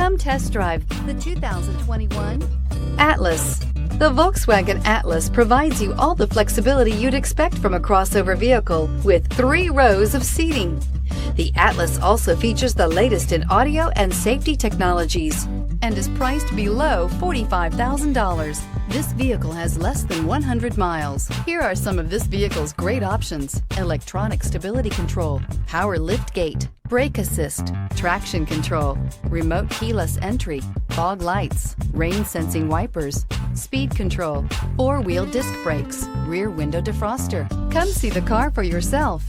Come test drive the 2021 Atlas. The Volkswagen Atlas provides you all the flexibility you'd expect from a crossover vehicle with 3 rows of seating. The Atlas also features the latest in audio and safety technologies and is priced below $45,000. This vehicle has less than 100 miles. Here are some of this vehicle's great options: electronic stability control, power liftgate, brake assist, traction control, remote keyless entry, fog lights, rain sensing wipers, speed control, 4-wheel disc brakes, rear window defroster. Come see the car for yourself.